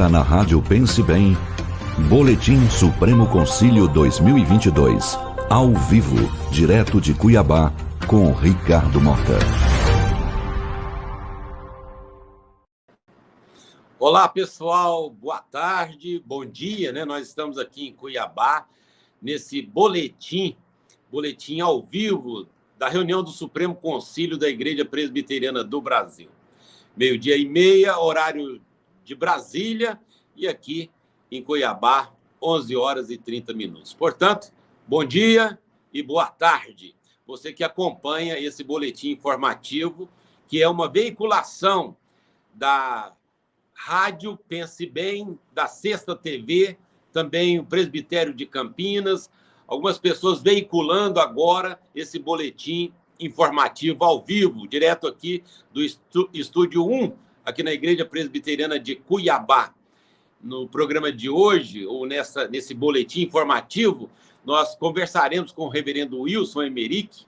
Agora na Rádio Pense Bem, Boletim Supremo Concílio 2022, ao vivo, direto de Cuiabá, com Ricardo Mota. Olá, pessoal, boa tarde, bom dia, né? Nós estamos aqui em Cuiabá, nesse boletim ao vivo da reunião do Supremo Concílio da Igreja Presbiteriana do Brasil. 12h30, horário de Brasília, e aqui em Cuiabá, 11h30. Portanto, bom dia e boa tarde. Você que acompanha esse boletim informativo, que é uma veiculação da Rádio Pense Bem, da Sexta TV, também o Presbitério de Campinas, algumas pessoas veiculando agora esse boletim informativo ao vivo, direto aqui do Estúdio 1, aqui na Igreja Presbiteriana de Cuiabá. No programa de hoje, ou nesse boletim informativo, nós conversaremos com o reverendo Wilson Emerick,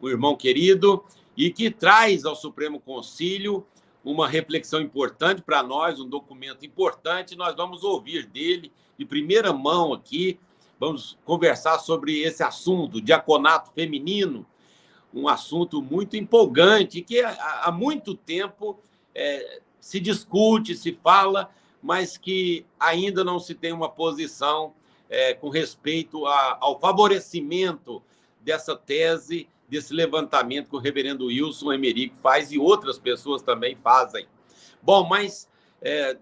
um irmão querido, e que traz ao Supremo Concílio uma reflexão importante para nós, um documento importante. Nós vamos ouvir dele de primeira mão aqui, vamos conversar sobre esse assunto, diaconato feminino, um assunto muito empolgante, que há muito tempo se discute, se fala, mas que ainda não se tem uma posição com respeito ao favorecimento dessa tese, desse levantamento que o reverendo Wilson Emerick faz e outras pessoas também fazem. Bom, mas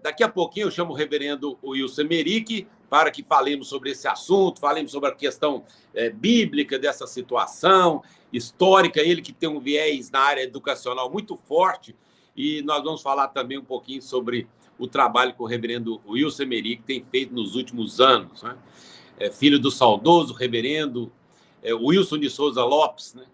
daqui a pouquinho eu chamo o reverendo Wilson Emerick para que falemos sobre esse assunto, falemos sobre a questão bíblica dessa situação, histórica, ele que tem um viés na área educacional muito forte, e nós vamos falar também um pouquinho sobre o trabalho que o reverendo Wilson Emerick tem feito nos últimos anos, né? Filho do reverendo Wilson de Souza Lopes, né?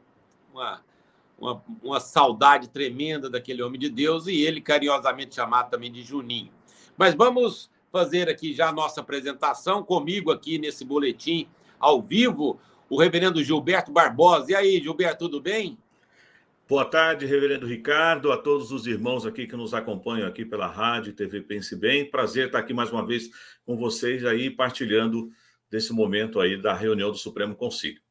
Uma saudade tremenda daquele homem de Deus, e ele carinhosamente chamado também de Juninho. Mas vamos fazer aqui já a nossa apresentação, comigo aqui nesse boletim ao vivo, o reverendo Gilberto Barbosa. E aí, Gilberto, tudo bem? Boa tarde, reverendo Ricardo, a todos os irmãos aqui que nos acompanham aqui pela Rádio e TV Pense Bem. Prazer estar aqui mais uma vez com vocês aí, partilhando desse momento aí da reunião do Supremo Concílio.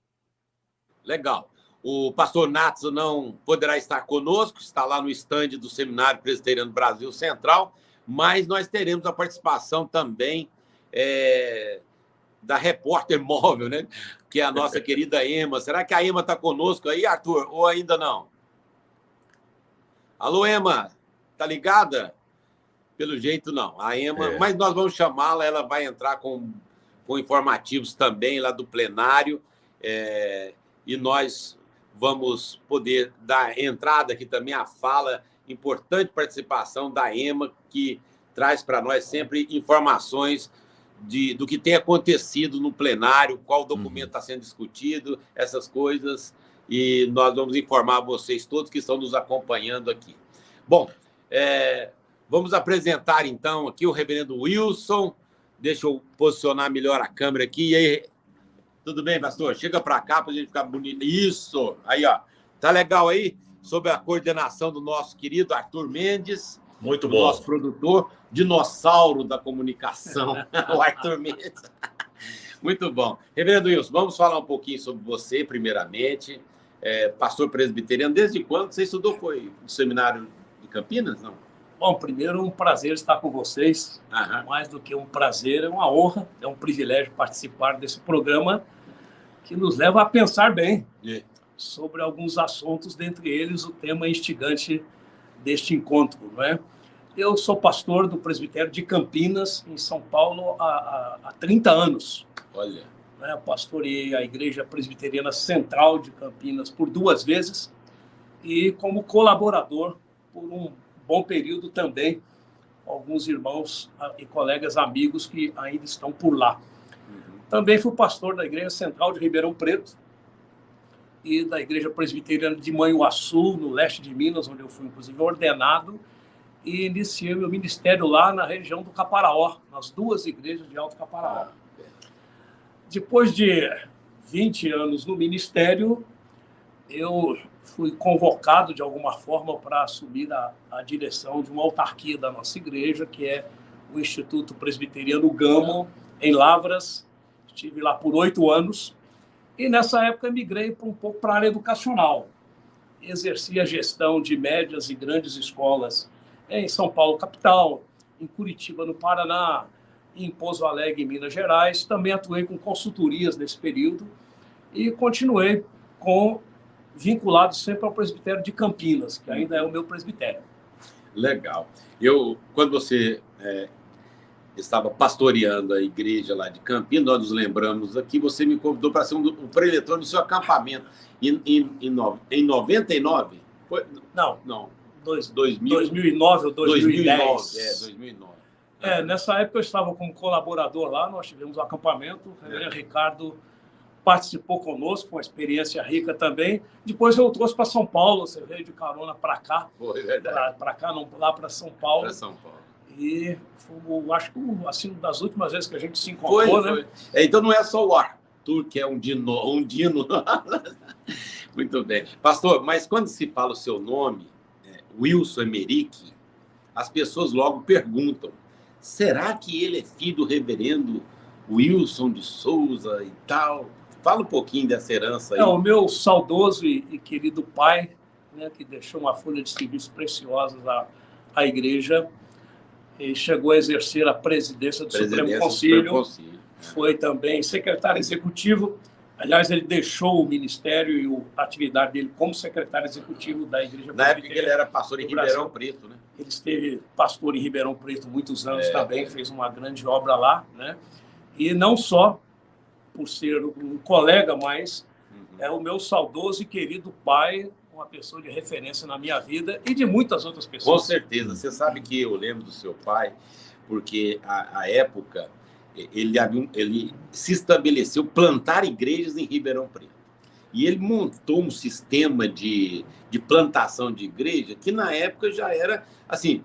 Legal. O pastor Natson não poderá estar conosco, está lá no estande do Seminário Presbiteriano Brasil Central, mas nós teremos a participação também da repórter móvel, né? Que é a nossa querida Ema. Será que a Ema está conosco aí, Arthur, ou ainda não? Alô, Ema, tá ligada? Pelo jeito, não. A Ema, mas nós vamos chamá-la, ela vai entrar com informativos também lá do plenário, e nós vamos poder dar entrada aqui também à fala, importante participação da Ema, que traz para nós sempre informações do que tem acontecido no plenário, qual documento está sendo discutido, essas coisas, e nós vamos informar vocês todos que estão nos acompanhando aqui. Bom, vamos apresentar então aqui o reverendo Wilson. Deixa eu posicionar melhor a câmera aqui. E aí, tudo bem, pastor? Chega para cá para a gente ficar bonito. Isso! Aí, ó. Tá legal aí? Sob a coordenação do nosso querido Arthur Mendes. Muito bom. Nosso produtor, dinossauro da comunicação, o Arthur Mendes. Muito bom. Reverendo Wilson, vamos falar um pouquinho sobre você, primeiramente. Pastor presbiteriano, desde quando você estudou? Foi no seminário de Campinas, não? Bom, primeiro, um prazer estar com vocês. Mais do que um prazer, é uma honra, é um privilégio participar desse programa que nos leva a pensar bem sobre alguns assuntos, dentre eles o tema instigante deste encontro, não é? Eu sou pastor do presbitério de Campinas, em São Paulo, há 30 anos. Olha. Pastorei a Igreja Presbiteriana Central de Campinas por 2 vezes e como colaborador por um bom período também, alguns irmãos e colegas amigos que ainda estão por lá. Também fui pastor da Igreja Central de Ribeirão Preto e da Igreja Presbiteriana de Manhuaçu, no leste de Minas, onde eu fui, inclusive, ordenado, e iniciei meu ministério lá na região do Caparaó, nas 2 igrejas de Alto Caparaó. Depois de 20 anos no ministério, eu fui convocado, de alguma forma, para assumir a direção de uma autarquia da nossa igreja, que é o Instituto Presbiteriano Gamo, em Lavras. Estive lá por 8 anos. E, nessa época, migrei um pouco para a área educacional. Exerci a gestão de médias e grandes escolas em São Paulo, capital, em Curitiba, no Paraná, em Pouso Alegre, em Minas Gerais. Também atuei com consultorias nesse período e continuei vinculado sempre ao presbitério de Campinas, que ainda é o meu presbitério. Legal. Quando você estava pastoreando a igreja lá de Campinas, nós nos lembramos aqui, você me convidou para ser um preletor do seu acampamento em 99? Foi? Não. 2009 ou 2010. 2009. Nessa época eu estava como colaborador lá, nós tivemos um acampamento, o reverendo Ricardo participou conosco, com uma experiência rica também. Depois eu trouxe para São Paulo, você veio de carona para cá. Foi verdade. Para cá, não, lá para São Paulo. Para São Paulo. E foi, acho que assim, das últimas vezes que a gente se encontrou, né? Então não é só o Arthur, que é um dino. Muito bem. Pastor, mas quando se fala o seu nome, Wilson Emerick, as pessoas logo perguntam, será que ele é filho do reverendo Wilson de Souza e tal? Fala um pouquinho dessa herança aí. O meu saudoso e querido pai, né, que deixou uma folha de serviços preciosas à igreja, e chegou a exercer a presidência do Supremo Conselho. Foi também secretário executivo. Aliás, ele deixou o ministério e a atividade dele como secretário executivo da Igreja Na época que ele era pastor em Ribeirão Preto, né? Ele esteve pastor em Ribeirão Preto muitos anos também, fez uma grande obra lá, né? E não só por ser um colega, mas é o meu saudoso e querido pai, uma pessoa de referência na minha vida e de muitas outras pessoas. Com certeza. Você sabe que eu lembro do seu pai, porque à época ele se estabeleceu plantar igrejas em Ribeirão Preto. E ele montou um sistema de plantação de igreja que na época já era assim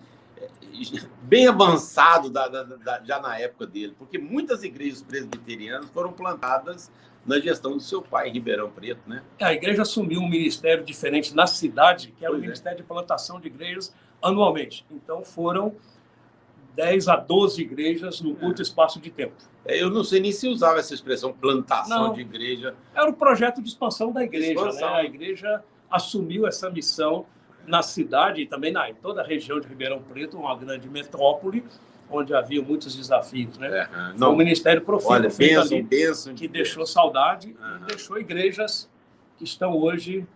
bem avançado já na época dele, porque muitas igrejas presbiterianas foram plantadas na gestão do seu pai em Ribeirão Preto, né? A igreja assumiu um ministério diferente na cidade, que era o Ministério de Plantação de Igrejas anualmente. Então foram 10 a 12 igrejas no curto espaço de tempo. Eu não sei nem se usava essa expressão plantação de igreja. Era o projeto de expansão da igreja. Né? A igreja assumiu essa missão na cidade e também em toda a região de Ribeirão Preto, uma grande metrópole, onde havia muitos desafios. Né? Foi um ministério profícuo que deixou saudade e deixou igrejas que estão hoje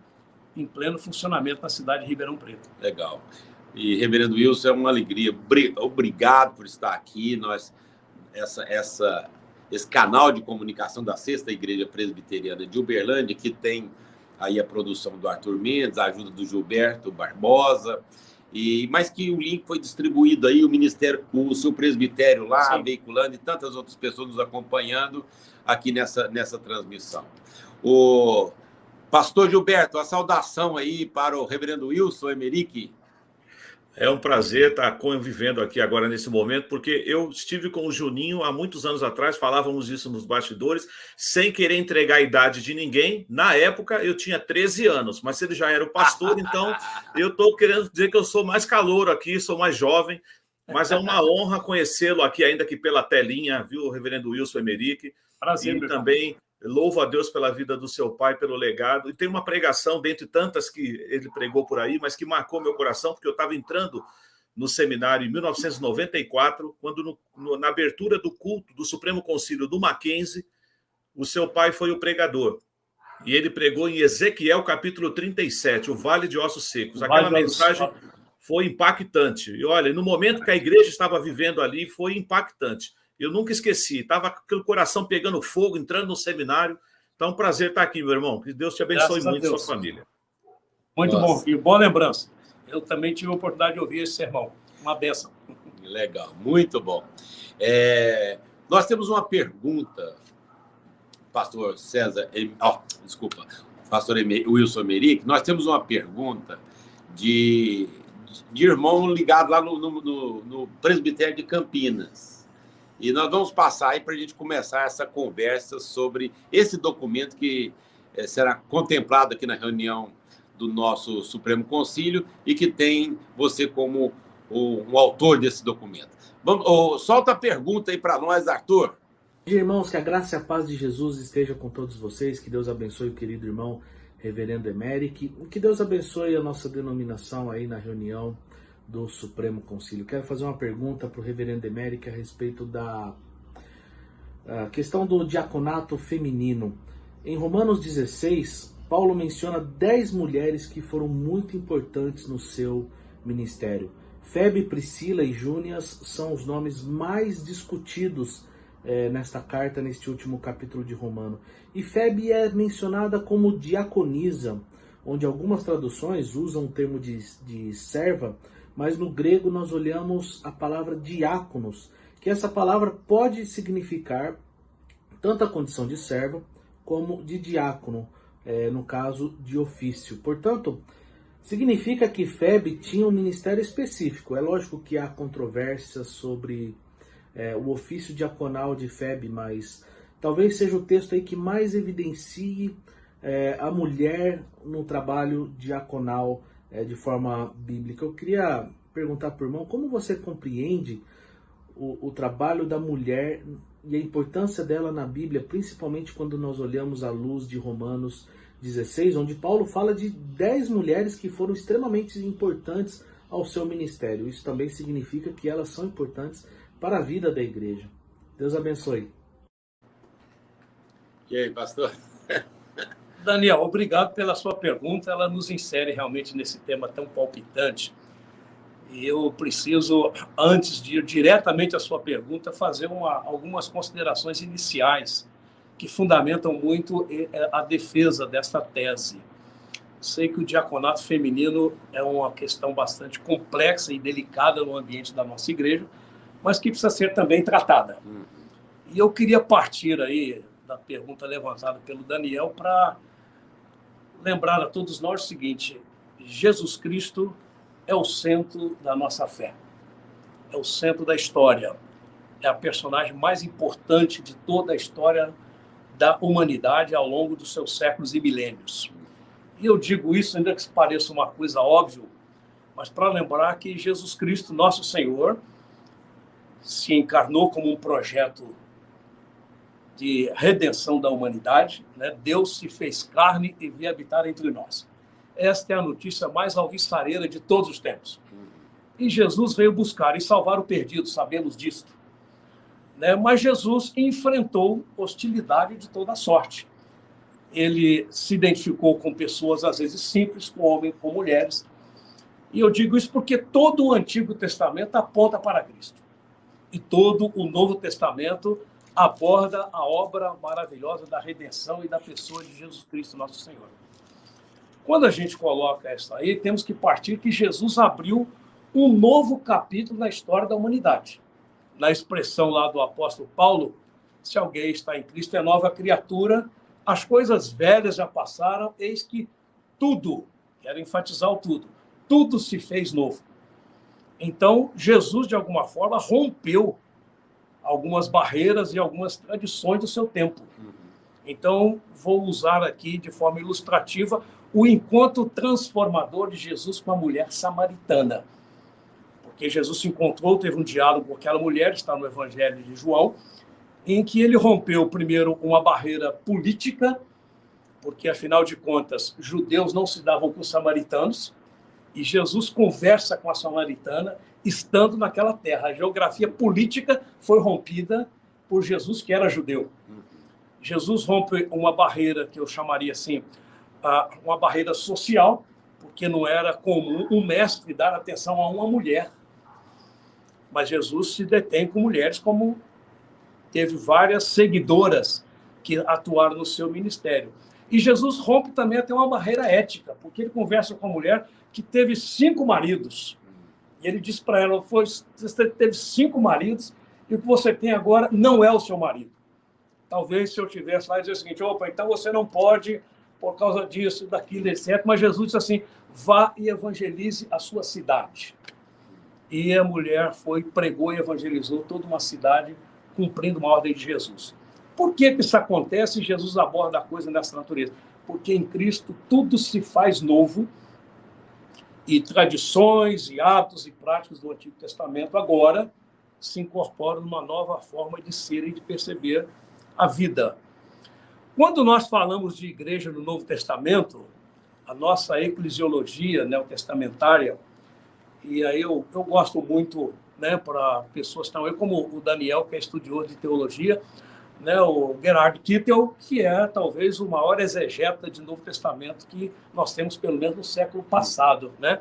em pleno funcionamento na cidade de Ribeirão Preto. Legal. E, reverendo Wilson, é uma alegria. Obrigado por estar aqui. Esse canal de comunicação da Sexta Igreja Presbiteriana de Uberlândia, que tem aí a produção do Arthur Mendes, a ajuda do Gilberto Barbosa, mas que o link foi distribuído aí, o Ministério, o seu presbitério lá, veiculando, e tantas outras pessoas nos acompanhando aqui nessa transmissão. O pastor Gilberto, a saudação aí para o reverendo Wilson Emerick. É um prazer estar convivendo aqui agora nesse momento, porque eu estive com o Juninho há muitos anos atrás, falávamos isso nos bastidores, sem querer entregar a idade de ninguém. Na época, eu tinha 13 anos, mas ele já era o pastor, então eu estou querendo dizer que eu sou mais calouro aqui, sou mais jovem, mas é uma honra conhecê-lo aqui, ainda que pela telinha, viu, reverendo Wilson Emerick. Prazer, e também louvo a Deus pela vida do seu pai, pelo legado. E tem uma pregação, dentre tantas que ele pregou por aí, mas que marcou meu coração, porque eu estava entrando no seminário em 1994, quando na abertura do culto do Supremo Concílio do Mackenzie, o seu pai foi o pregador. E ele pregou em Ezequiel, capítulo 37, o Vale de Ossos Secos. Aquela mensagem foi impactante. E olha, no momento que a igreja estava vivendo ali, foi impactante. Eu nunca esqueci, estava com aquele coração pegando fogo, entrando no seminário. Então, é um prazer estar aqui, meu irmão. Que Deus te abençoe muito e sua família. Muito bom, e boa lembrança. Eu também tive a oportunidade de ouvir esse sermão. Uma bênção. Legal, muito bom. Nós temos uma pergunta, pastor César, pastor Wilson Emerick, nós temos uma pergunta de irmão ligado lá no presbitério de Campinas. E nós vamos passar aí para a gente começar essa conversa sobre esse documento que será contemplado aqui na reunião do nosso Supremo Concílio e que tem você como um autor desse documento. Solta a pergunta aí para nós, Arthur. Irmãos, que a graça e a paz de Jesus esteja com todos vocês, que Deus abençoe o querido irmão Reverendo Emerick, que Deus abençoe a nossa denominação aí na reunião do Supremo Concílio. Quero fazer uma pergunta para o Reverendo Emerick a respeito da questão do diaconato feminino. Em Romanos 16, Paulo menciona 10 mulheres que foram muito importantes no seu ministério. Febe, Priscila e Júnias são os nomes mais discutidos nesta carta, neste último capítulo de Romano. E Febe é mencionada como diaconisa, onde algumas traduções usam o termo de serva, mas no grego nós olhamos a palavra diáconos, que essa palavra pode significar tanto a condição de serva como de diácono, no caso de ofício. Portanto, significa que Febe tinha um ministério específico. É lógico que há controvérsia sobre o ofício diaconal de Febe, mas talvez seja o texto aí que mais evidencie a mulher no trabalho diaconal de forma bíblica. Eu queria perguntar para o irmão, como você compreende o trabalho da mulher e a importância dela na Bíblia, principalmente quando nós olhamos à luz de Romanos 16, onde Paulo fala de 10 mulheres que foram extremamente importantes ao seu ministério. Isso também significa que elas são importantes para a vida da igreja. Deus abençoe. E aí, pastor? Daniel, obrigado pela sua pergunta. Ela nos insere realmente nesse tema tão palpitante. E eu preciso, antes de ir diretamente à sua pergunta, fazer algumas considerações iniciais que fundamentam muito a defesa dessa tese. Sei que o diaconato feminino é uma questão bastante complexa e delicada no ambiente da nossa igreja, mas que precisa ser também tratada. E eu queria partir aí da pergunta levantada pelo Daniel para lembrar a todos nós o seguinte: Jesus Cristo é o centro da nossa fé, é o centro da história, é a personagem mais importante de toda a história da humanidade ao longo dos seus séculos e milênios. E eu digo isso, ainda que pareça uma coisa óbvia, mas para lembrar que Jesus Cristo, nosso Senhor, se encarnou como um projeto de redenção da humanidade, né? Deus se fez carne e veio habitar entre nós. Esta é a notícia mais alvissareira de todos os tempos. E Jesus veio buscar e salvar o perdido, sabemos disso. Né? Mas Jesus enfrentou hostilidade de toda sorte. Ele se identificou com pessoas, às vezes simples, com homens, com mulheres. E eu digo isso porque todo o Antigo Testamento aponta para Cristo. E todo o Novo Testamento aborda a obra maravilhosa da redenção e da pessoa de Jesus Cristo, nosso Senhor. Quando a gente coloca isso aí, temos que partir que Jesus abriu um novo capítulo na história da humanidade. Na expressão lá do apóstolo Paulo, se alguém está em Cristo é nova criatura, as coisas velhas já passaram, eis que tudo, quero enfatizar o tudo se fez novo. Então, Jesus, de alguma forma, rompeu algumas barreiras e algumas tradições do seu tempo. Então, vou usar aqui, de forma ilustrativa, o encontro transformador de Jesus com a mulher samaritana. Porque Jesus se encontrou, teve um diálogo com aquela mulher, está no Evangelho de João, em que ele rompeu, primeiro, uma barreira política, porque, afinal de contas, judeus não se davam com os samaritanos, e Jesus conversa com a samaritana, estando naquela terra. A geografia política foi rompida por Jesus, que era judeu. Jesus rompe uma barreira que eu chamaria assim, uma barreira social, porque não era comum um mestre dar atenção a uma mulher. Mas Jesus se detém com mulheres, como teve várias seguidoras que atuaram no seu ministério. E Jesus rompe também até uma barreira ética, porque ele conversa com a mulher que teve 5 maridos. E ele diz para ela: você teve 5 maridos e o que você tem agora não é o seu marido. Talvez se eu tivesse lá e dizer o seguinte: opa, então você não pode por causa disso, daquilo, etc. Mas Jesus disse assim: vá e evangelize a sua cidade. E a mulher foi, pregou e evangelizou toda uma cidade, cumprindo uma ordem de Jesus. Por que isso acontece? Jesus aborda a coisa nessa natureza. Porque em Cristo tudo se faz novo e tradições e hábitos e práticas do Antigo Testamento agora se incorporam numa nova forma de ser e de perceber a vida. Quando nós falamos de igreja no Novo Testamento, a nossa eclesiologia neotestamentária, e aí eu gosto muito, né, para pessoas também, como o Daniel, que é estudioso de teologia, né, o Gerhard Kittel, que é talvez o maior exegeta de Novo Testamento que nós temos, pelo menos no século passado, né?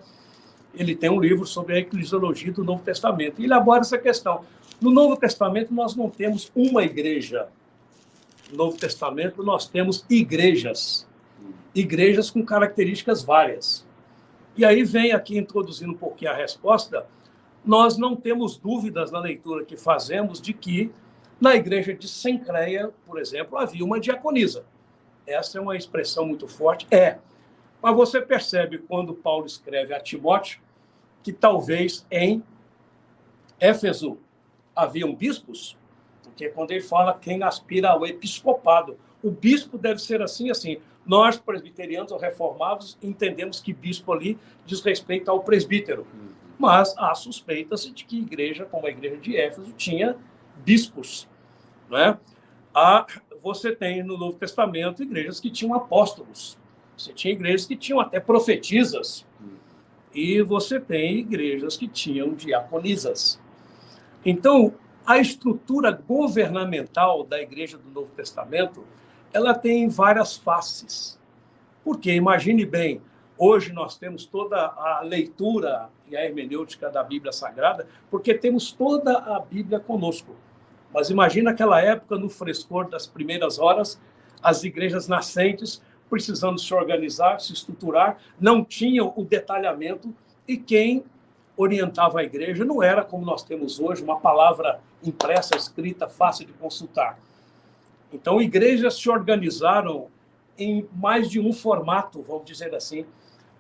Ele tem um livro sobre a eclesiologia do Novo Testamento e ele aborda essa questão. No Novo Testamento, nós não temos uma igreja. No Novo Testamento, nós temos igrejas com características várias. E aí vem aqui, introduzindo um pouquinho a resposta, nós não temos dúvidas na leitura que fazemos de que na igreja de Cencreia, por exemplo, havia uma diaconisa. Essa é uma expressão muito forte. Mas você percebe, quando Paulo escreve a Timóteo, que talvez em Éfeso haviam bispos, porque quando ele fala quem aspira ao episcopado, o bispo deve ser assim, assim. Nós, presbiterianos ou reformados, entendemos que bispo ali diz respeito ao presbítero. Mas há suspeitas de que igreja, como a igreja de Éfeso, tinha bispos, né? Você tem no Novo Testamento igrejas que tinham apóstolos, você tinha igrejas que tinham até profetisas, e você tem igrejas que tinham diaconisas. Então, a estrutura governamental da igreja do Novo Testamento, ela tem várias faces. Porque, imagine bem, hoje nós temos toda a leitura e a hermenêutica da Bíblia Sagrada, porque temos toda a Bíblia conosco. Mas imagina aquela época, no frescor das primeiras horas, as igrejas nascentes precisando se organizar, se estruturar, não tinham o detalhamento, e quem orientava a igreja não era, como nós temos hoje, uma palavra impressa, escrita, fácil de consultar. Então, igrejas se organizaram em mais de um formato, vamos dizer assim.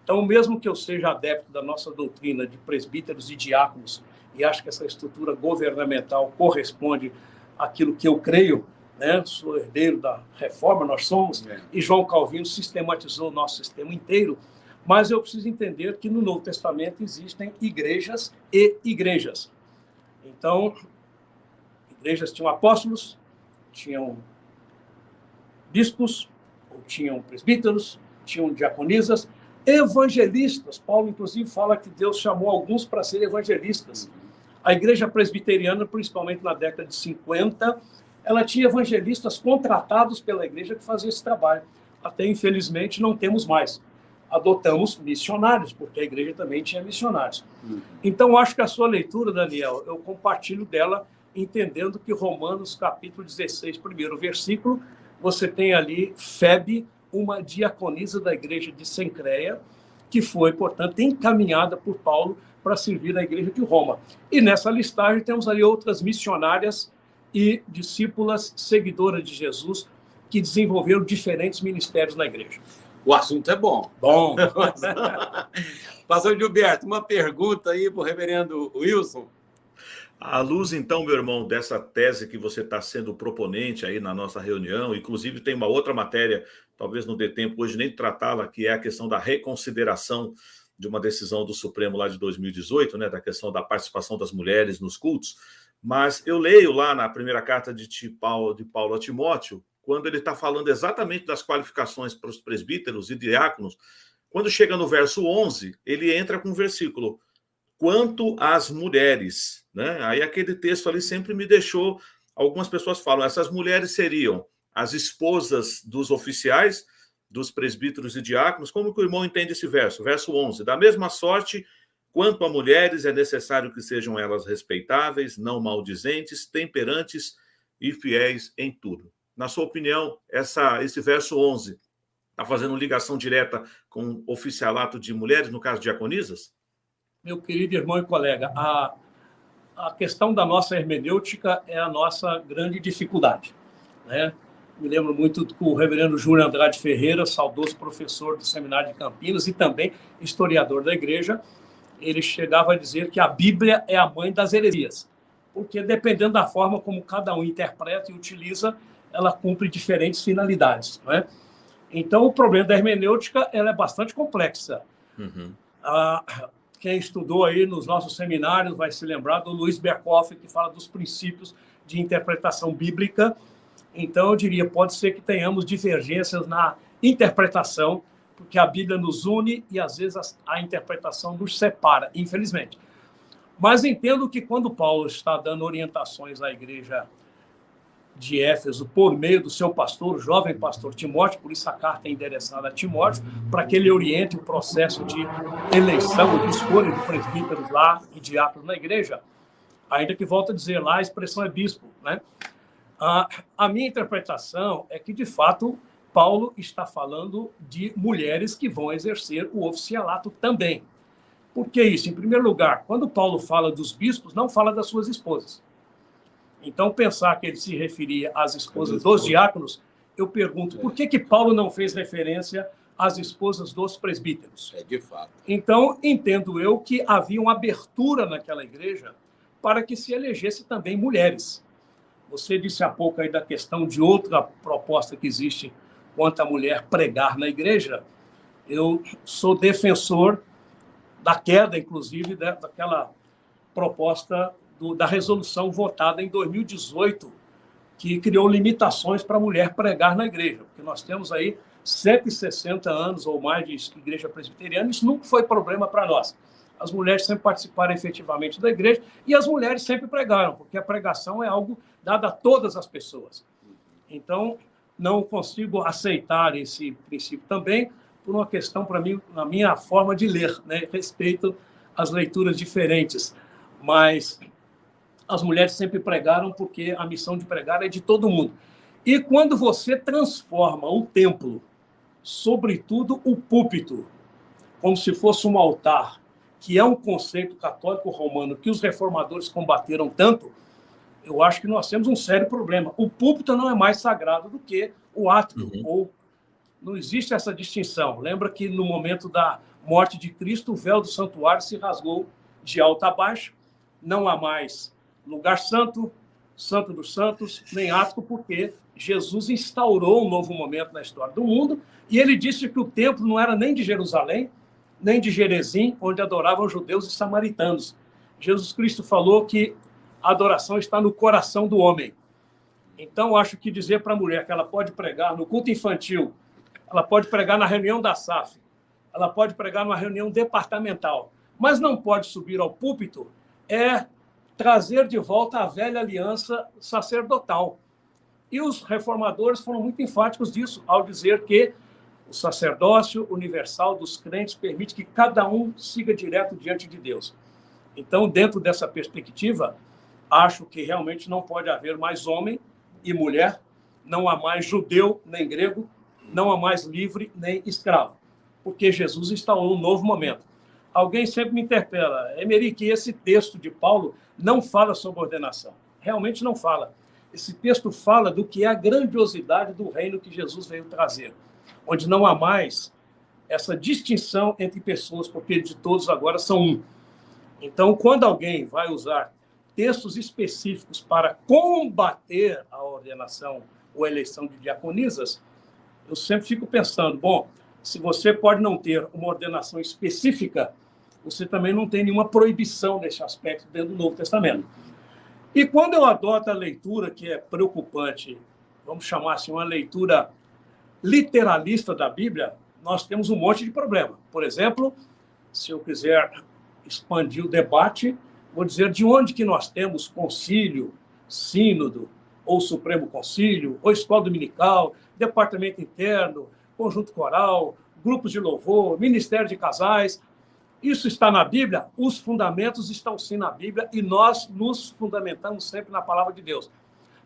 Então, mesmo que eu seja adepto da nossa doutrina de presbíteros e diáconos, e acho que essa estrutura governamental corresponde àquilo que eu creio, né? Sou herdeiro da reforma, nós somos, e João Calvino sistematizou o nosso sistema inteiro, mas eu preciso entender que no Novo Testamento existem igrejas e igrejas. Então, igrejas tinham apóstolos, tinham bispos, ou tinham presbíteros, tinham diaconisas, evangelistas. Paulo, inclusive, fala que Deus chamou alguns para serem evangelistas. A igreja presbiteriana, principalmente na década de 50, ela tinha evangelistas contratados pela igreja que faziam esse trabalho. Até, infelizmente, não temos mais. Adotamos missionários, porque a igreja também tinha missionários. Então, acho que a sua leitura, Daniel, eu compartilho dela, entendendo que Romanos, capítulo 16, primeiro versículo, você tem ali Febe, uma diaconisa da igreja de Cencreia, que foi, portanto, encaminhada por Paulo para servir a igreja de Roma. E nessa listagem temos ali outras missionárias e discípulas seguidoras de Jesus que desenvolveram diferentes ministérios na igreja. O assunto é bom. Bom. Pastor Gilberto, uma pergunta aí para o reverendo Wilson. À luz, então, meu irmão, dessa tese que você está sendo proponente aí na nossa reunião, inclusive tem uma outra matéria, talvez não dê tempo hoje nem de tratá-la, que é a questão da reconsideração de uma decisão do Supremo lá de 2018, né, da questão da participação das mulheres nos cultos. Mas eu leio lá na primeira carta de Paulo a Timóteo, quando ele está falando exatamente das qualificações para os presbíteros e diáconos, quando chega no verso 11, ele entra com um versículo, quanto às mulheres, né? Aí aquele texto ali sempre me deixou, algumas pessoas falam, essas mulheres seriam as esposas dos oficiais, dos presbíteros e diáconos. Como que o irmão entende esse verso? Verso 11, da mesma sorte, quanto a mulheres, é necessário que sejam elas respeitáveis, não maldizentes, temperantes e fiéis em tudo. Na sua opinião, esse verso 11 está fazendo ligação direta com o oficialato de mulheres, no caso diaconisas? Meu querido irmão e colega, a questão da nossa hermenêutica é a nossa grande dificuldade, né? Me lembro muito que o reverendo Júlio Andrade Ferreira, saudoso professor do Seminário de Campinas e também historiador da igreja, ele chegava a dizer que a Bíblia é a mãe das heresias, porque dependendo da forma como cada um interpreta e utiliza, ela cumpre diferentes finalidades, não é? Então, o problema da hermenêutica ela é bastante complexa. Quem estudou aí nos nossos seminários vai se lembrar do Luiz Berkoff, que fala dos princípios de interpretação bíblica. Então, eu diria, pode ser que tenhamos divergências na interpretação, porque a Bíblia nos une e, às vezes, a interpretação nos separa, infelizmente. Mas entendo que, quando Paulo está dando orientações à igreja de Éfeso por meio do seu pastor, o jovem pastor Timóteo, por isso a carta é endereçada a Timóteo, para que ele oriente o processo de eleição, de escolha de presbíteros lá e diáconos na igreja, ainda que, volto a dizer, lá a expressão é bispo, né? A minha interpretação é que, de fato, Paulo está falando de mulheres que vão exercer o oficialato também. Por que isso? Em primeiro lugar, quando Paulo fala dos bispos, não fala das suas esposas. Então, pensar que ele se referia às esposas dos diáconos, eu pergunto, por que Paulo não fez referência às esposas dos presbíteros? De fato. Então, entendo eu que havia uma abertura naquela igreja para que se elegesse também mulheres. Você disse há pouco aí da questão de outra proposta que existe quanto à mulher pregar na igreja. Eu sou defensor da queda, inclusive, daquela proposta da resolução votada em 2018, que criou limitações para a mulher pregar na igreja. Porque nós temos aí 160 anos ou mais de igreja presbiteriana, isso nunca foi problema para nós. As mulheres sempre participaram efetivamente da igreja e as mulheres sempre pregaram, porque a pregação é algo dado a todas as pessoas. Então, não consigo aceitar esse princípio também por uma questão, para mim, na minha forma de ler, né? Respeito às leituras diferentes, mas as mulheres sempre pregaram porque a missão de pregar é de todo mundo. E quando você transforma o templo, sobretudo o púlpito, como se fosse um altar, que é um conceito católico romano que os reformadores combateram tanto, eu acho que nós temos um sério problema. O púlpito não é mais sagrado do que o átrio, ou não existe essa distinção. Lembra que no momento da morte de Cristo, o véu do santuário se rasgou de alto a baixo, não há mais lugar santo, santo dos santos, nem átrio, porque Jesus instaurou um novo momento na história do mundo, e ele disse que o templo não era nem de Jerusalém, nem de Gerezim, onde adoravam judeus e samaritanos. Jesus Cristo falou que a adoração está no coração do homem. Então, acho que dizer para a mulher que ela pode pregar no culto infantil, ela pode pregar na reunião da SAF, ela pode pregar numa reunião departamental, mas não pode subir ao púlpito, é trazer de volta a velha aliança sacerdotal. E os reformadores foram muito enfáticos disso, ao dizer que o sacerdócio universal dos crentes permite que cada um siga direto diante de Deus. Então, dentro dessa perspectiva, acho que realmente não pode haver mais homem e mulher, não há mais judeu nem grego, não há mais livre nem escravo, porque Jesus instaurou um novo momento. Alguém sempre me interpela, Emery, que esse texto de Paulo não fala sobre ordenação. Realmente não fala. Esse texto fala do que é a grandiosidade do reino que Jesus veio trazer, onde não há mais essa distinção entre pessoas, porque de todos agora são um. Então, quando alguém vai usar textos específicos para combater a ordenação ou a eleição de diaconisas, eu sempre fico pensando, bom, se você pode não ter uma ordenação específica, você também não tem nenhuma proibição nesse aspecto dentro do Novo Testamento. E quando eu adoto a leitura, que é preocupante, vamos chamar assim, uma leitura literalista da Bíblia, nós temos um monte de problema. Por exemplo, se eu quiser expandir o debate, vou dizer de onde que nós temos concílio, sínodo, ou Supremo Concílio, ou escola dominical, departamento interno, conjunto coral, grupos de louvor, ministério de casais. Isso está na Bíblia? Os fundamentos estão sim na Bíblia e nós nos fundamentamos sempre na palavra de Deus.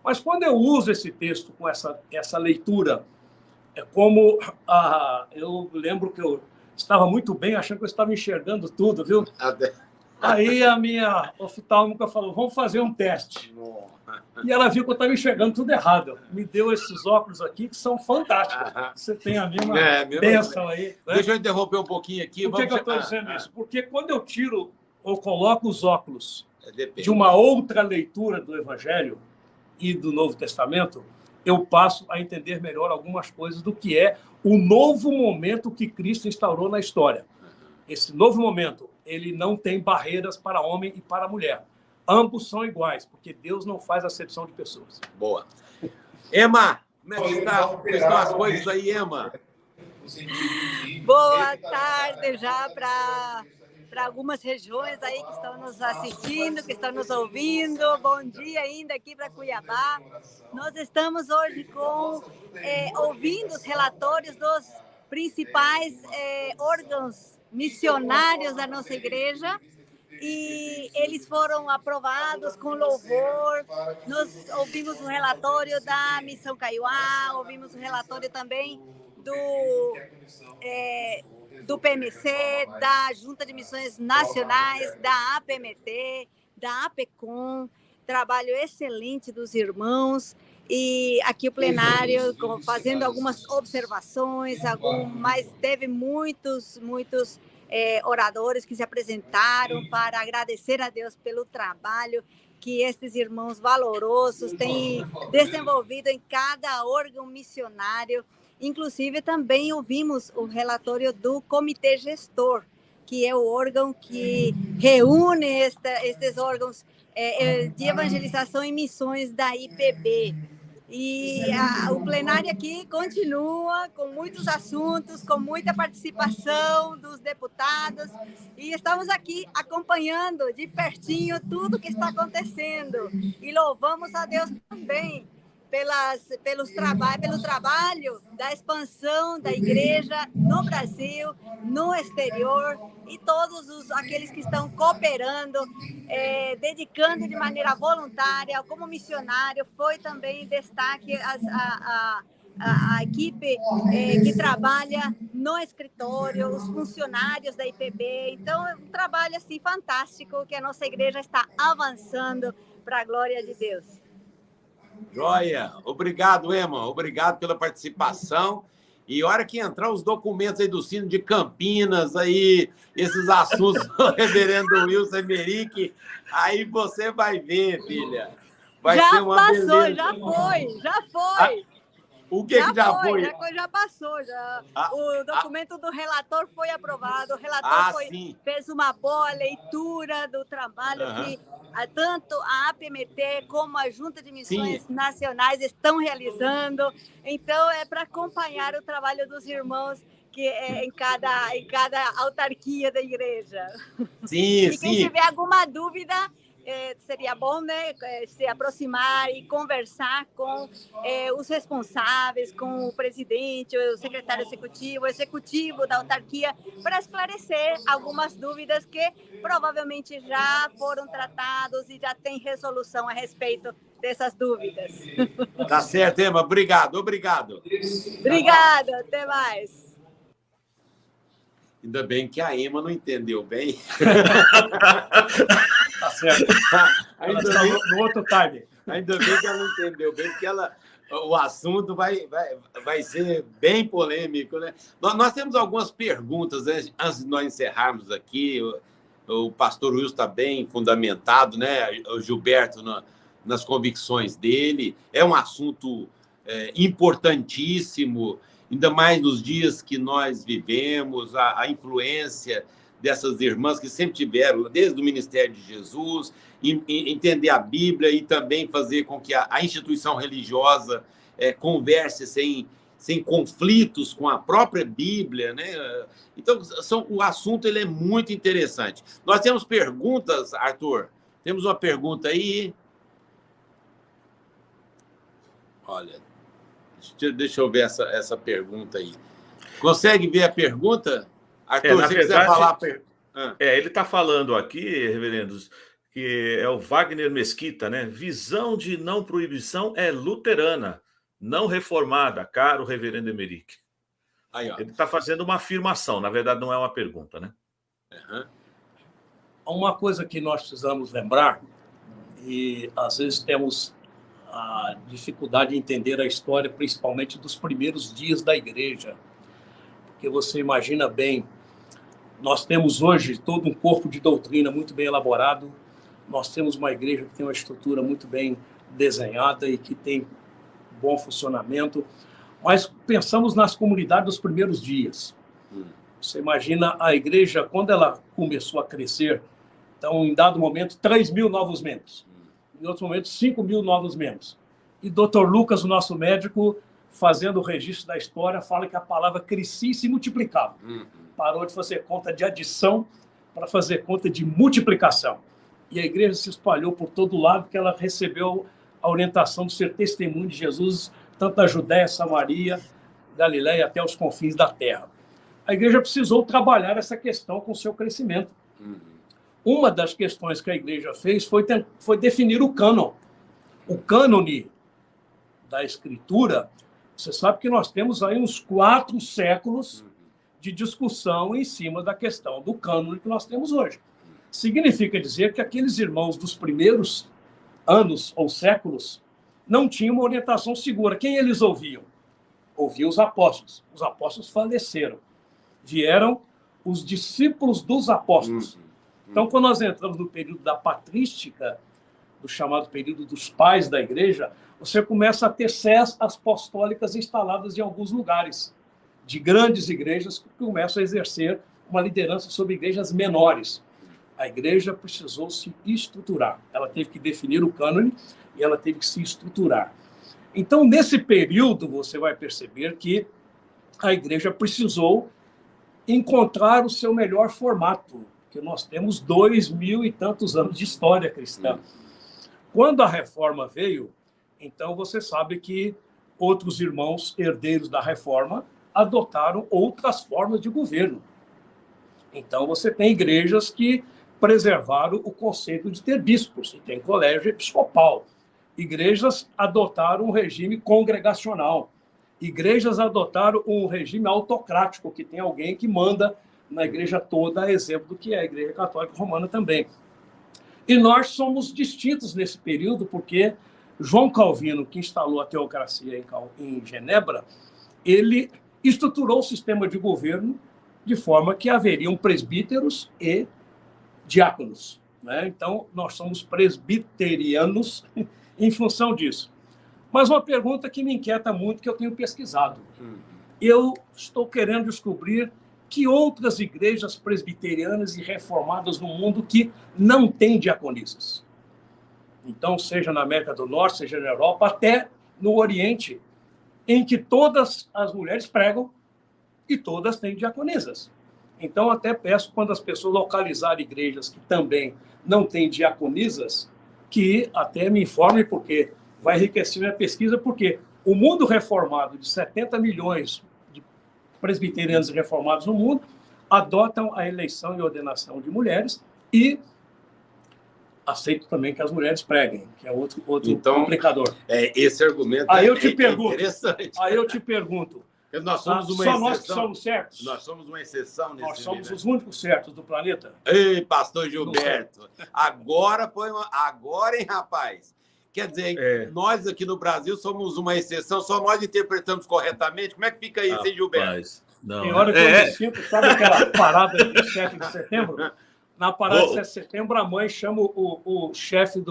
Mas quando eu uso esse texto com essa leitura, é como... eu lembro que eu estava muito bem, achando que eu estava enxergando tudo, viu? Aí a minha oftalmóloga falou, vamos fazer um teste. E ela viu que eu estava enxergando tudo errado. Me deu esses óculos aqui que são fantásticos. Você tem a mesma bênção aí. Né? Deixa eu interromper um pouquinho aqui. Por que eu estou dizendo isso? Porque quando eu tiro ou coloco os óculos de uma outra leitura do Evangelho e do Novo Testamento, eu passo a entender melhor algumas coisas do que é o novo momento que Cristo instaurou na história. esse novo momento, ele não tem barreiras para homem e para mulher. Ambos são iguais, porque Deus não faz acepção de pessoas. Boa. Ema, como é que estão as coisas aí, Ema? Boa tarde já para algumas regiões aí que estão nos assistindo, que estão nos ouvindo. Bom dia ainda aqui para Cuiabá. Nós estamos hoje ouvindo os relatórios dos principais órgãos missionários da nossa igreja, e eles foram aprovados com louvor. Nós ouvimos o relatório da Missão Kaiowá, ouvimos o relatório também do PMC, da Junta de Missões Nacionais, da APMT, da APECOM, trabalho excelente dos irmãos, e aqui o plenário fazendo algumas observações, mas teve muitos oradores que se apresentaram para agradecer a Deus pelo trabalho que esses irmãos valorosos têm desenvolvido em cada órgão missionário. Inclusive, também ouvimos o relatório do Comitê Gestor, que é o órgão que reúne esses órgãos de evangelização e missões da IPB. E o plenário aqui continua com muitos assuntos, com muita participação dos deputados, e estamos aqui acompanhando de pertinho tudo que está acontecendo. E louvamos a Deus também pelo trabalho da expansão da igreja no Brasil, no exterior, e todos aqueles que estão cooperando, dedicando de maneira voluntária, como missionário. Foi também destaque a equipe que trabalha no escritório, os funcionários da IPB. Então, é um trabalho assim, fantástico, que a nossa igreja está avançando para a glória de Deus. Joia. Obrigado, Ema. Obrigado pela participação. E hora que entrar os documentos aí do Sino de Campinas, aí, esses assuntos do reverendo Wilson Emerick, aí você vai ver, filha. Vai ser uma beleza. Já foi. O que já foi? Já passou. O documento do relator foi aprovado. O relator fez uma boa leitura do trabalho que tanto a APMT como a Junta de Missões Nacionais estão realizando. Então, é para acompanhar o trabalho dos irmãos que em cada autarquia da igreja. Quem tiver alguma dúvida, seria bom, né, se aproximar e conversar com os responsáveis, com o presidente, o secretário executivo, o executivo da autarquia, para esclarecer algumas dúvidas que provavelmente já foram tratados e já tem resolução a respeito dessas dúvidas. Tá certo, Ema. Obrigado. Obrigada, até mais. Ainda bem que a Ema não entendeu bem. Tá certo. No outro time. Ainda bem que ela não entendeu bem, porque o assunto vai ser bem polêmico, né? Nós temos algumas perguntas, né? Antes de nós encerrarmos aqui. O pastor Wilson está bem fundamentado, né? O Gilberto nas convicções dele. É um assunto importantíssimo, ainda mais nos dias que nós vivemos, a influência dessas irmãs que sempre tiveram, desde o Ministério de Jesus, entender a Bíblia e também fazer com que a instituição religiosa converse sem conflitos com a própria Bíblia, né? Então, o assunto ele é muito interessante. Nós temos perguntas, Arthur? Temos uma pergunta aí? Olha, deixa eu ver essa pergunta aí. Consegue ver a pergunta? Arthur, se quiser falar... ele está falando aqui, reverendos, que é o Wagner Mesquita, né? Visão de não proibição é luterana, não reformada, caro reverendo Emerick. Aí, ó. Ele está fazendo uma afirmação, na verdade não é uma pergunta, né? Uma coisa que nós precisamos lembrar, e às vezes temos a dificuldade de entender a história, principalmente dos primeiros dias da igreja, porque você imagina bem, nós temos hoje todo um corpo de doutrina muito bem elaborado, nós temos uma igreja que tem uma estrutura muito bem desenhada e que tem bom funcionamento, mas pensamos nas comunidades dos primeiros dias. Você imagina a igreja, quando ela começou a crescer, então, em dado momento, 3.000 novos membros. Em outro momento, 5.000 novos membros. E Dr. Lucas, o nosso médico, fazendo o registro da história, fala que a palavra crescia e se multiplicava. Parou de fazer conta de adição para fazer conta de multiplicação. E a igreja se espalhou por todo lado, que ela recebeu a orientação de ser testemunho de Jesus, tanto da Judéia, Samaria, Galiléia, até os confins da terra. A igreja precisou trabalhar essa questão com o seu crescimento. Uma das questões que a igreja fez foi definir o cânon. O cânone da Escritura, você sabe que nós temos aí uns 4 séculos de discussão em cima da questão do cânone que nós temos hoje. Significa dizer que aqueles irmãos dos primeiros anos ou séculos não tinham uma orientação segura. Quem eles ouviam? Ouviam os apóstolos. Os apóstolos faleceram. Vieram os discípulos dos apóstolos. Então, quando nós entramos no período da patrística, do chamado período dos pais da igreja, você começa a ter sés apostólicas instaladas em alguns lugares, de grandes igrejas que começam a exercer uma liderança sobre igrejas menores. A igreja precisou se estruturar. Ela teve que definir o cânone e ela teve que se estruturar. Então, nesse período, você vai perceber que a igreja precisou encontrar o seu melhor formato, que nós temos 2.000 e tantos anos de história cristã. Quando a reforma veio, então você sabe que outros irmãos herdeiros da reforma adotaram outras formas de governo. Então você tem igrejas que preservaram o conceito de ter bispos, e tem colégio episcopal. Igrejas adotaram um regime congregacional. Igrejas adotaram um regime autocrático, que tem alguém que manda na igreja toda, a exemplo do que é a Igreja Católica Romana também. E nós somos distintos nesse período, porque João Calvino, que instalou a teocracia em Genebra, ele estruturou o sistema de governo de forma que haveriam presbíteros e diáconos, né? Então, nós somos presbiterianos em função disso. Mas uma pergunta que me inquieta muito, que eu tenho pesquisado. Eu estou querendo descobrir que outras igrejas presbiterianas e reformadas no mundo que não têm diaconisas. Então, seja na América do Norte, seja na Europa, até no Oriente, em que todas as mulheres pregam e todas têm diaconisas. Então, até peço, quando as pessoas localizarem igrejas que também não têm diaconisas, que até me informem, porque vai enriquecer minha pesquisa, porque o mundo reformado, de 70 milhões de presbiterianos reformados no mundo, adotam a eleição e ordenação de mulheres e aceitam também que as mulheres preguem, que é outro então, complicador. Esse argumento interessante. Aí eu te pergunto, nós somos uma só exceção. nós que somos certos? Nós somos uma exceção nesse Nós somos universo. os únicos certos do planeta? Ei, pastor Gilberto, agora, hein, rapaz? Quer dizer, nós aqui no Brasil somos uma exceção, só nós interpretamos corretamente. Como é que fica isso, hein, Gilberto? Não, tem hora que eu me sinto, sabe aquela parada de 7 de setembro? Na parada de 7 de setembro, a mãe chama o chefe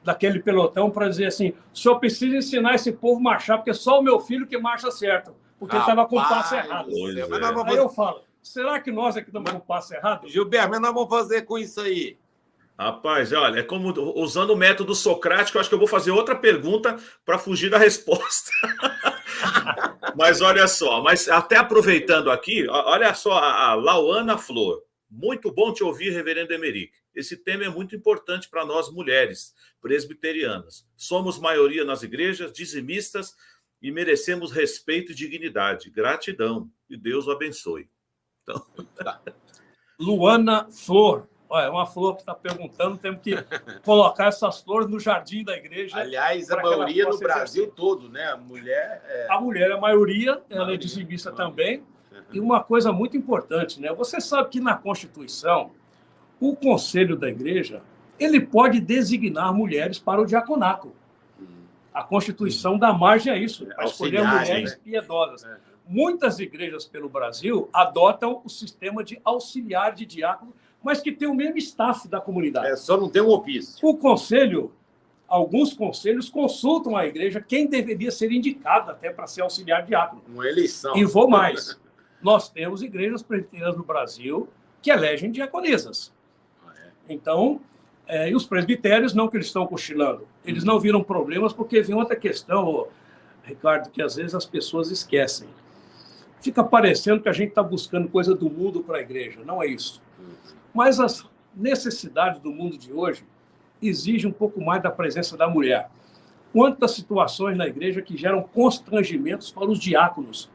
daquele pelotão para dizer assim: o senhor precisa ensinar esse povo a marchar, porque só o meu filho que marcha certo, porque ele estava com o passo errado. Aí eu falo, será que nós aqui estamos com o passo errado? Gilberto, mas nós vamos fazer com isso aí. Rapaz, olha, é como usando o método socrático, eu acho que eu vou fazer outra pergunta para fugir da resposta. Mas olha só, mas até aproveitando aqui, olha só a Lauana Flor. Muito bom te ouvir, reverendo Emerick. Esse tema é muito importante para nós mulheres presbiterianas. Somos maioria nas igrejas, dizimistas, e merecemos respeito e dignidade. Gratidão. E Deus o abençoe. Então... Luana Flor. Olha, é uma flor que está perguntando, temos que colocar essas flores no jardim da igreja. Aliás, a maioria no Brasil todo, né? A mulher é a maioria, ela é dizimista também. E uma coisa muito importante, né? Você sabe que na Constituição, o Conselho da Igreja, ele pode designar mulheres para o diaconato. A Constituição dá margem a isso, para escolher mulheres piedosas. Muitas igrejas pelo Brasil adotam o sistema de auxiliar de diácono, mas que tem o mesmo staff da comunidade. Só não tem um ofício. O conselho, alguns conselhos consultam a igreja quem deveria ser indicado até para ser auxiliar diácono. Uma eleição. E vou mais. Nós temos igrejas presbiterianas no Brasil que elegem diaconisas. Então, e os presbitérios, não que eles estão cochilando, eles não viram problemas porque vem outra questão, Ricardo, que às vezes as pessoas esquecem. Fica parecendo que a gente está buscando coisa do mundo para a igreja, não é isso. Mas as necessidades do mundo de hoje exigem um pouco mais da presença da mulher. Quantas situações na igreja que geram constrangimentos para os diáconos.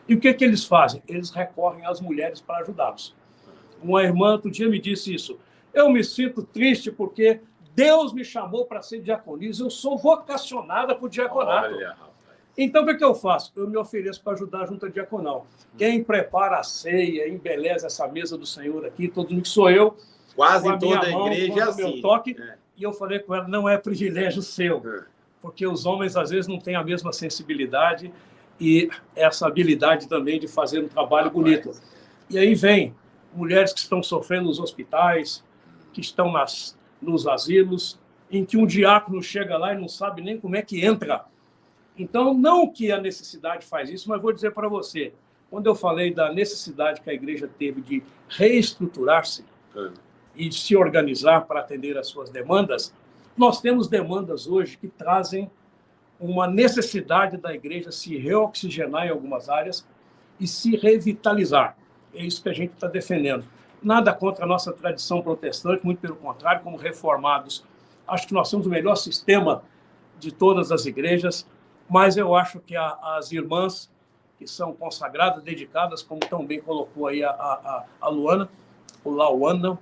E o que eles fazem? Eles recorrem às mulheres para ajudá-los. Uma irmã outro dia me disse isso. Eu me sinto triste porque Deus me chamou para ser diaconisa. Eu sou vocacionada para o diaconato. Olha, então, o que eu faço? Eu me ofereço para ajudar a junta diaconal. Quem prepara a ceia, embeleza essa mesa do Senhor aqui, todo mundo que sou eu. Quase em toda a igreja é assim. Meu toque, e eu falei com ela, não é privilégio seu. Porque os homens, às vezes, não têm a mesma sensibilidade e essa habilidade também de fazer um trabalho bonito. E aí vem mulheres que estão sofrendo nos hospitais, que estão nos asilos, em que um diácono chega lá e não sabe nem como é que entra. Então, não que a necessidade faz isso, mas vou dizer para você, quando eu falei da necessidade que a igreja teve de reestruturar-se e de se organizar para atender às suas demandas, nós temos demandas hoje que trazem uma necessidade da igreja se reoxigenar em algumas áreas e se revitalizar. É isso que a gente está defendendo. Nada contra a nossa tradição protestante, muito pelo contrário, como reformados. Acho que nós temos o melhor sistema de todas as igrejas, mas eu acho que as irmãs que são consagradas, dedicadas, como tão bem colocou aí a Luana, ou Lauana,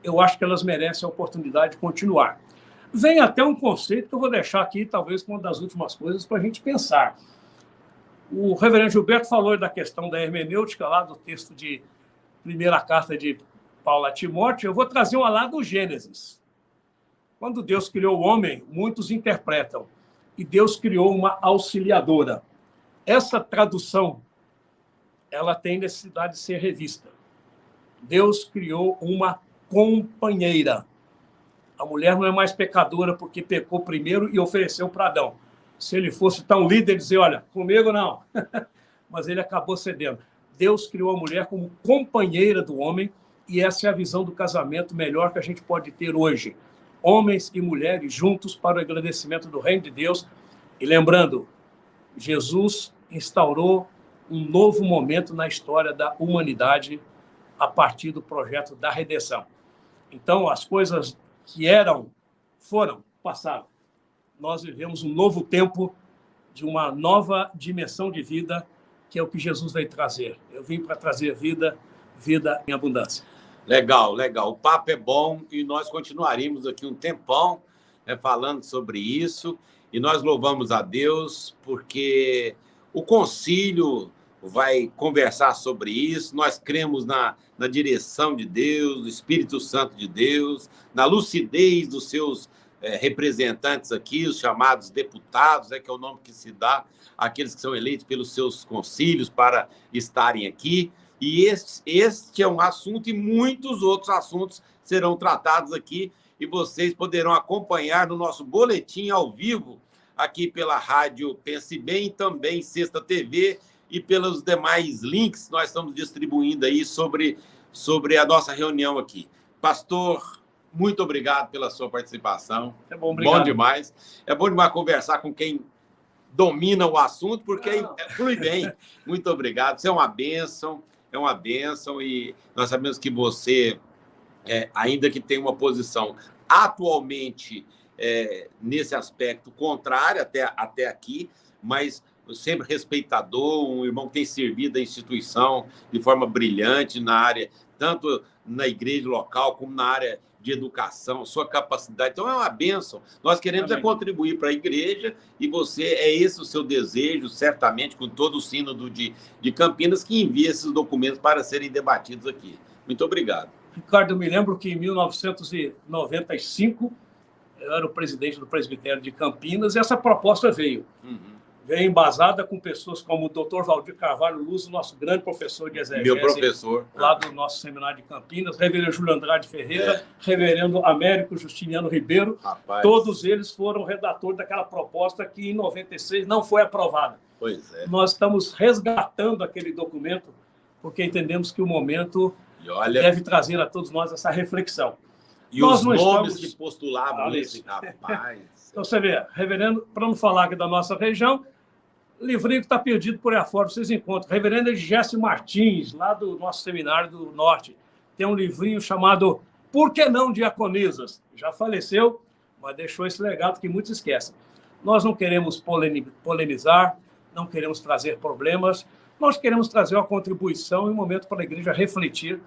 eu acho que elas merecem a oportunidade de continuar. Vem até um conceito que eu vou deixar aqui, talvez, como uma das últimas coisas para a gente pensar. O reverendo Gilberto falou da questão da hermenêutica, lá do texto de primeira carta de Paulo a Timóteo. Eu vou trazer uma lá do Gênesis. Quando Deus criou o homem, muitos interpretam, e Deus criou uma auxiliadora. Essa tradução, ela tem necessidade de ser revista. Deus criou uma companheira. A mulher não é mais pecadora porque pecou primeiro e ofereceu para Adão. Se ele fosse tão líder, dizer, olha, comigo não. Mas ele acabou cedendo. Deus criou a mulher como companheira do homem e essa é a visão do casamento melhor que a gente pode ter hoje. Homens e mulheres juntos para o agradecimento do reino de Deus. E lembrando, Jesus instaurou um novo momento na história da humanidade a partir do projeto da redenção. Então, as coisas que foram, passaram. Nós vivemos um novo tempo de uma nova dimensão de vida, que é o que Jesus veio trazer. Eu vim para trazer vida em abundância. Legal, legal. O papo é bom e nós continuaremos aqui um tempão falando sobre isso. E nós louvamos a Deus porque o concílio vai conversar sobre isso. Nós cremos na direção de Deus, do Espírito Santo de Deus, na lucidez dos seus representantes aqui, os chamados deputados, que é o nome que se dá àqueles que são eleitos pelos seus concílios para estarem aqui. E este é um assunto e muitos outros assuntos serão tratados aqui e vocês poderão acompanhar no nosso boletim ao vivo aqui pela Rádio Pense Bem, também Sexta TV e pelos demais links nós estamos distribuindo aí sobre a nossa reunião aqui. Pastor, muito obrigado pela sua participação. É bom, obrigado. Bom demais. É bom demais conversar com quem domina o assunto, porque flui bem. Muito obrigado. Você é uma bênção e nós sabemos que você, ainda que tenha uma posição atualmente nesse aspecto contrário até aqui, mas sempre respeitador, um irmão que tem servido a instituição de forma brilhante na área, tanto na igreja local como na área de educação, sua capacidade. Então, é uma bênção. Nós queremos contribuir para a igreja e esse o seu desejo, certamente, com todo o sínodo de Campinas, que envia esses documentos para serem debatidos aqui. Muito obrigado. Ricardo, eu me lembro que em 1995, eu era o presidente do presbitério de Campinas e essa proposta veio. vem embasada com pessoas como o Dr. Valdir Carvalho Luz, nosso grande professor de exegese. Meu professor. Lá do nosso seminário de Campinas, reverendo Júlio Andrade Ferreira, reverendo Américo Justiniano Ribeiro. Rapaz. Todos eles foram redatores daquela proposta que em 96 não foi aprovada. Pois é. Nós estamos resgatando aquele documento porque entendemos que o momento deve trazer a todos nós essa reflexão. E nós os não nomes estamos... que postulavam esse rapaz. Então, você vê, reverendo, para não falar aqui da nossa região, livrinho que está perdido por aí afora, vocês encontram. Reverendo Jesse Martins, lá do nosso seminário do Norte, tem um livrinho chamado Por que não Diaconisas? Já faleceu, mas deixou esse legado que muitos esquecem. Nós não queremos polemizar, não queremos trazer problemas, nós queremos trazer uma contribuição e um momento para a igreja refletir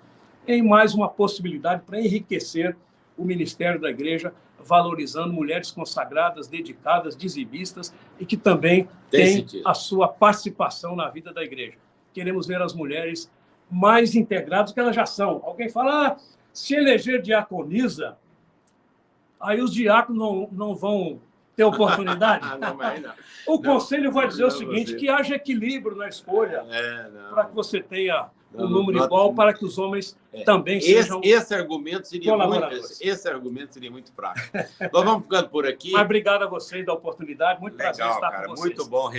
em mais uma possibilidade para enriquecer o ministério da igreja, valorizando mulheres consagradas, dedicadas, dizimistas e que também têm a sua participação na vida da igreja. Queremos ver as mulheres mais integradas do que elas já são. Alguém fala, se eleger diaconisa, aí os diáconos não vão ter oportunidade. O conselho vai dizer o seguinte, que haja equilíbrio na escolha, para que você tenha um número igual, para que os homens também sejam esse argumento seria muito fraco. Nós vamos ficando por aqui. Mas obrigado a vocês da oportunidade, muito prazer estar com vocês. Muito bom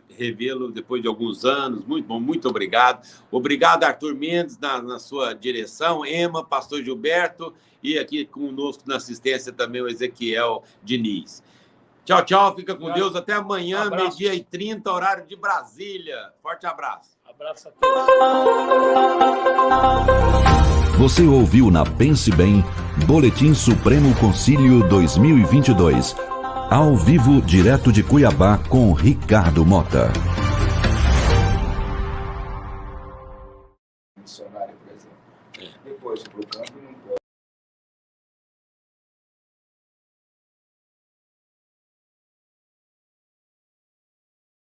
revê-lo depois de alguns anos, muito bom, muito obrigado. Obrigado, Arthur Mendes, na sua direção, Emma, pastor Gilberto, e aqui conosco na assistência também o Ezequiel Diniz. Tchau, tchau, fica com Deus, até amanhã, 12h30, horário de Brasília. Forte abraço. Abraço a todos. Você ouviu na Pense Bem, Boletim Supremo Concílio 2022. Ao vivo, direto de Cuiabá, com Ricardo Mota.